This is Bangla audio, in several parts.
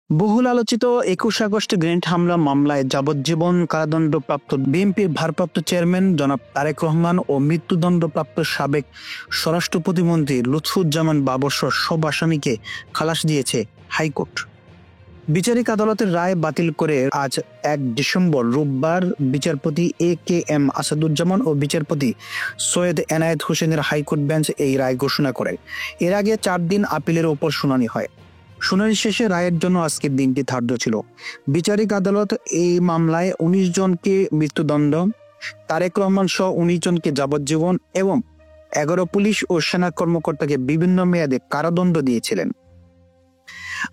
বহুল আলোচিত ২১ আগস্ট গ্রেনেড হামলা মামলায় যাবজ্জীবন কারাদণ্ডপ্রাপ্ত বিএনপির ভারপ্রাপ্ত চেয়ারম্যান জনাব তারেক রহমান ও মৃত্যুদণ্ডপ্রাপ্ত সাবেক স্বরাষ্ট্র প্রতিমন্ত্রী লুৎফুজ্জামান বাবর সহ সব আসামিকে খালাস দিয়েছে হাইকোর্ট। বিচারিক আদালতের রায় বাতিল করে আজ ১ ডিসেম্বর রোববার বিচারপতি AKM আসাদুজ্জামান ও বিচারপতি সৈয়দ এনায়েত হোসেনের হাইকোর্ট বেঞ্চ এই রায় ঘোষণা করে। এর আগে ৪ দিন আপিলের ওপর শুনানি হয়। শুনানি শেষে রায়ের জন্য আজকের দিনটি ধার্য ছিল। বিচারিক আদালত এই মামলায় ১৯ জনকে মৃত্যুদণ্ড, তারেক রহমান সহ ১৯ জনকে যাবজ্জীবন এবং ১১ পুলিশ ও সেনা কর্মকর্তাকে বিভিন্ন মেয়াদে কারাদণ্ড দিয়েছিলেন।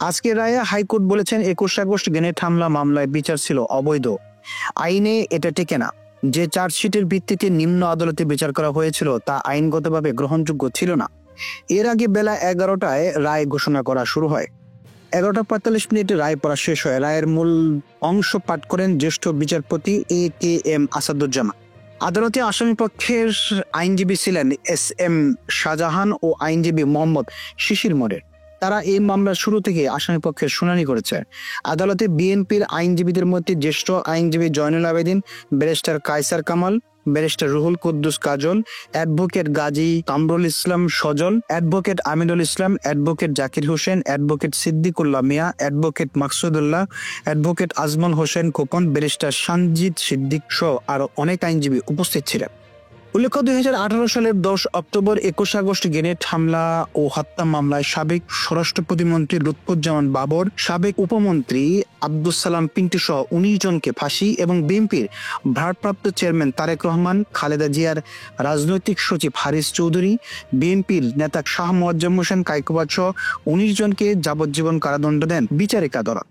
আজকের রায়ে হাইকোর্ট বলেছেন ২১ আগস্ট গ্রেনেড হামলা মামলায় বিচার ছিল অবৈধ। আইনে এটা টেকে না। যে চার্জশিটের ভিত্তিতে নিম্ন আদালতে বিচার করা হয়েছিল তা আইনগতভাবে গ্রহণযোগ্য ছিল না। এর আগে বেলা ১১টায় রায় ঘোষণা করা শুরু হয়। ১১টা ৪৫ রায় পড়া শেষ হয়। রায়ের মূল অংশ পাঠ করেন জ্যেষ্ঠ বিচারপতি AKM আসাদুজ্জামান। আদালতে আসামিপক্ষের আইনজীবী ছিলেন SM শাহজাহান ও আইনজীবী মোহাম্মদ শিশির মনির। তারা এই মামলার শুরু থেকে আসামিপক্ষের শুনানি করেছে। আদালতে বিএনপির আইনজীবীদের মধ্যে জ্যেষ্ঠ আইনজীবী Zainul Abedin, barrister Kaiser Kamal, barrister Ruhul Quddus Kajal, advocate Gazi Kamrul Islam Sajal, advocate Aminul Islam, advocate Zakir Hossain, advocate Siddiqullah Mia, advocate Maksudullah, advocate Azmal Hossain Khokon, barrister Sanjid Siddique সহ আরো অনেক আইনজীবী উপস্থিত ছিলেন। উল্লেখ্য, ২০১৮ সালের ১০ অক্টোবর ২১ আগস্ট গ্রেনেড হামলা ও হত্যা মামলায় সাবেক স্বরাষ্ট্র প্রতিমন্ত্রী লুৎফুজ্জামান বাবর, সাবেক উপমন্ত্রী আব্দুস সালাম পিন্টু সহ ১৯ জনকে ফাঁসি এবং বিএনপির ভারপ্রাপ্ত চেয়ারম্যান তারেক রহমান, খালেদা জিয়ার রাজনৈতিক সচিব হারিস চৌধুরী, বিএনপির নেতা শাহ মোয়াজ্জেম হোসেন কায়কোবাদ সহ ১৯ জনকে যাবজ্জীবন কারাদণ্ড দেন বিচারিক আদালত।